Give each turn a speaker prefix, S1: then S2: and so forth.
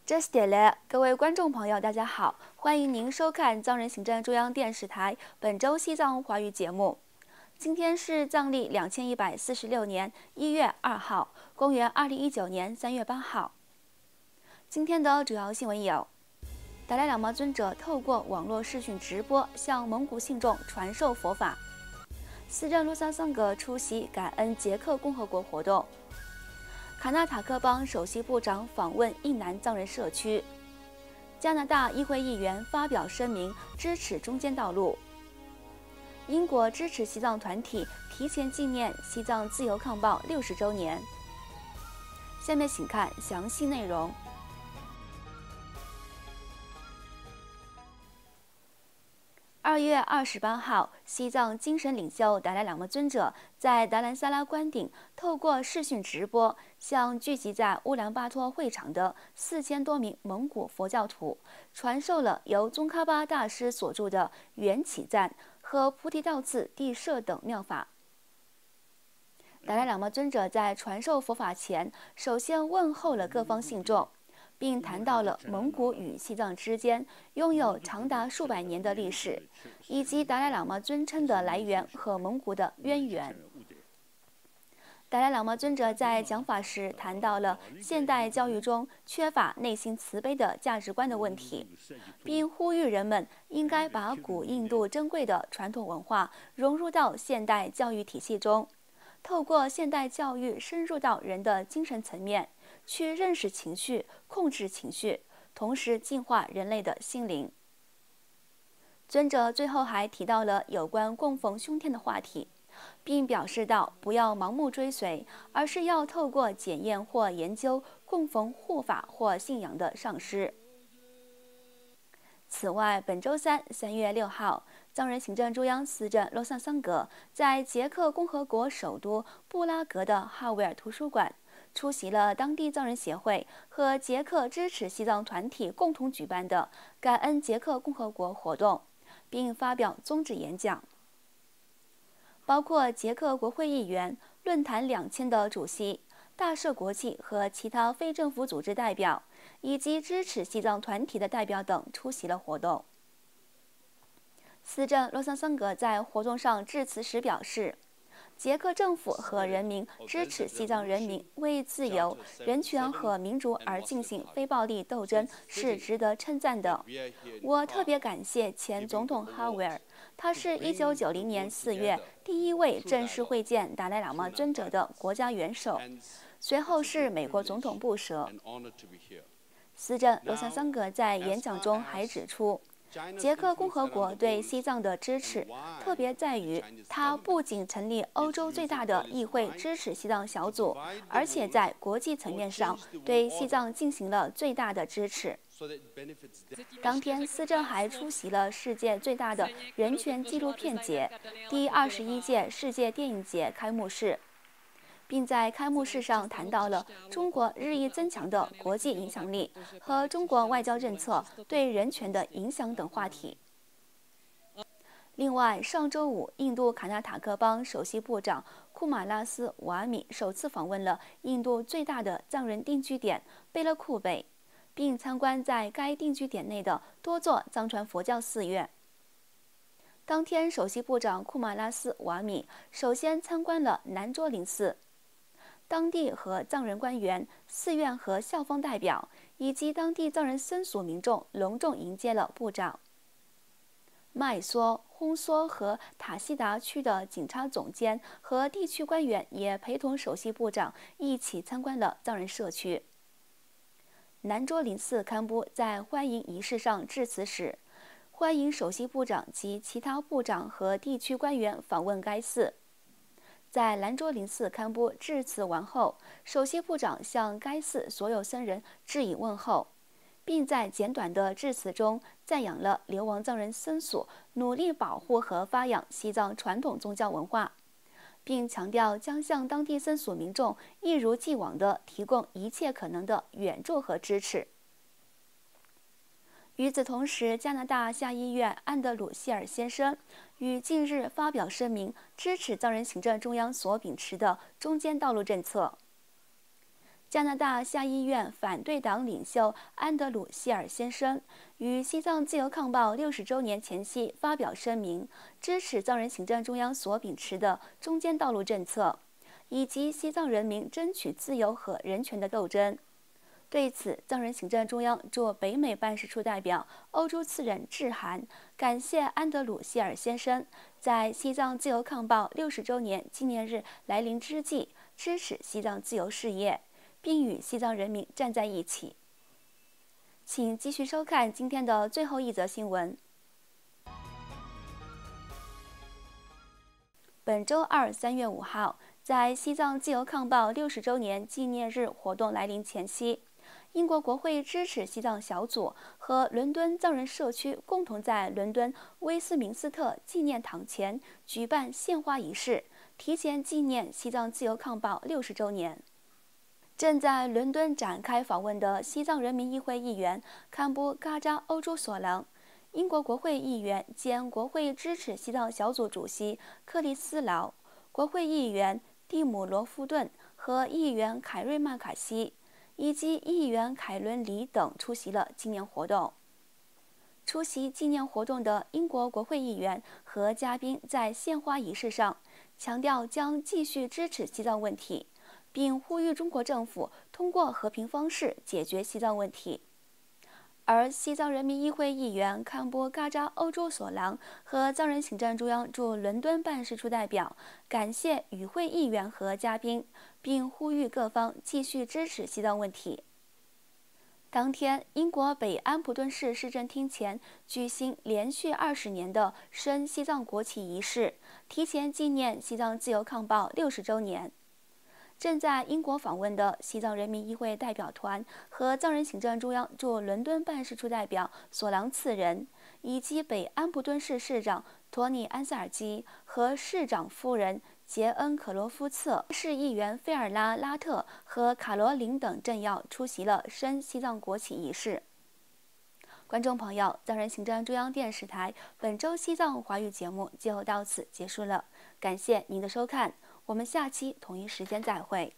S1: 这是点嘞，各位观众朋友，大家好，欢迎您收看藏人行政中央电视台本周西藏华语节目。今天是藏历2146年1月2号，公元2019年3月8号。今天的主要新闻有：达赖喇嘛尊者透过网络视讯直播向蒙古信众传授佛法；司政洛桑桑格出席感恩捷克共和国活动。卡纳塔克邦首席部长访问印南藏人社区，加拿大议会议员发表声明支持中间道路。英国支持西藏团体提前纪念西藏自由抗暴60周年。下面请看详细内容。2月28号，西藏精神领袖达赖喇嘛尊者在达兰萨拉官邸透过视讯直播，向聚集在乌兰巴托会场的4000多名蒙古佛教徒传授了由宗喀巴大师所著的《缘起赞》和菩提道次第摄等妙法。达赖喇嘛尊者在传授佛法前，首先问候了各方信众，并谈到了蒙古与西藏之间拥有长达数百年的历史，以及达赖喇嘛尊称的来源和蒙古的渊源。达赖喇嘛尊者在讲法时谈到了现代教育中缺乏内心慈悲的价值观的问题，并呼吁人们应该把古印度珍贵的传统文化融入到现代教育体系中，透过现代教育深入到人的精神层面，去认识情绪、控制情绪，同时净化人类的心灵。尊者最后还提到了有关供奉凶天的话题，并表示到不要盲目追随，而是要透过检验或研究供奉护法或信仰的上师。此外，本周三3月6号，藏人行政中央司政洛桑桑格在捷克共和国首都布拉格的哈维尔图书馆出席了当地藏人协会和捷克支持西藏团体共同举办的感恩捷克共和国活动，并发表宗旨演讲。包括捷克国会议员、论坛2000的主席、大社国际和其他非政府组织代表，以及支持西藏团体的代表等出席了活动。司政洛桑桑格在活动上致辞时表示，捷克政府和人民支持西藏人民为自由、人权和民主而进行非暴力斗争是值得称赞的。我特别感谢前总统哈维尔，他是1990年4月第一位正式会见达赖喇嘛尊者的国家元首，随后是美国总统布什。司政洛桑桑格在演讲中还指出，捷克共和国对西藏的支持，特别在于它不仅成立欧洲最大的议会支持西藏小组，而且在国际层面上对西藏进行了最大的支持。当天，司政还出席了世界最大的人权纪录片节——第21届世界电影节开幕式，并在开幕式上谈到了中国日益增强的国际影响力和中国外交政策对人权的影响等话题。另外，上周五，印度卡纳塔克邦首席部长库马拉斯·瓦米首次访问了印度最大的藏人定居点贝勒库贝，并参观在该定居点内的多座藏传佛教寺院。当天，首席部长库马拉斯·瓦米首先参观了南卓林寺。当地和藏人官员、寺院和校方代表以及当地藏人僧俗民众隆重迎接了部长。麦梭、烘梭和塔西达区的警察总监和地区官员也陪同首席部长一起参观了藏人社区。南卓林寺堪布在欢迎仪式上致辞时，欢迎首席部长及其他部长和地区官员访问该寺。在兰卓林寺堪布致辞完后，首席部长向该寺所有僧人致以问候，并在简短的致辞中赞扬了流亡藏人僧俗努力保护和发扬西藏传统宗教文化，并强调将向当地僧俗民众一如既往地提供一切可能的援助和支持。与此同时，加拿大下议院安德鲁希尔先生于近日发表声明，支持藏人行政中央所秉持的中间道路政策。加拿大下议院反对党领袖安德鲁·希尔先生于西藏自由抗暴60周年前夕发表声明，支持藏人行政中央所秉持的中间道路政策，以及西藏人民争取自由和人权的斗争。对此，藏人行政中央驻北美办事处代表欧洲次人致函，感谢安德鲁·希尔先生在西藏自由抗暴60周年纪念日来临之际支持西藏自由事业，并与西藏人民站在一起。请继续收看今天的最后一则新闻。本周二3月5号，在西藏自由抗暴60周年纪念日活动来临前夕，英国国会支持西藏小组和伦敦藏人社区共同在伦敦威斯敏斯特纪念堂前举办献花仪式，提前纪念西藏自由抗暴60周年。正在伦敦展开访问的西藏人民议会议员堪布嘎扎欧洲索朗、英国国会议员兼国会支持西藏小组主席克里斯劳、国会议员蒂姆罗夫顿和议员凯瑞曼卡西以及议员凯伦里等出席了纪念活动。出席纪念活动的英国国会议员和嘉宾在献花仪式上强调将继续支持西藏问题，并呼吁中国政府通过和平方式解决西藏问题。而西藏人民议会议员堪布嘎扎欧洲索朗和藏人行政中央驻伦敦办事处代表感谢与会议员和嘉宾，并呼吁各方继续支持西藏问题。当天，英国北安普顿市市政厅前举行连续20年的升西藏国旗仪式，提前纪念西藏自由抗暴60周年。正在英国访问的西藏人民议会代表团和藏人行政中央驻伦敦办事处代表索朗次人，以及北安普顿市市长托尼·安塞尔基和市长夫人杰恩·可罗夫策、市议员费尔拉·拉特和卡罗琳等政要出席了升西藏国旗仪式。观众朋友，藏人行政中央电视台本周西藏华语节目就到此结束了，感谢您的收看。我们下期同一时间再会。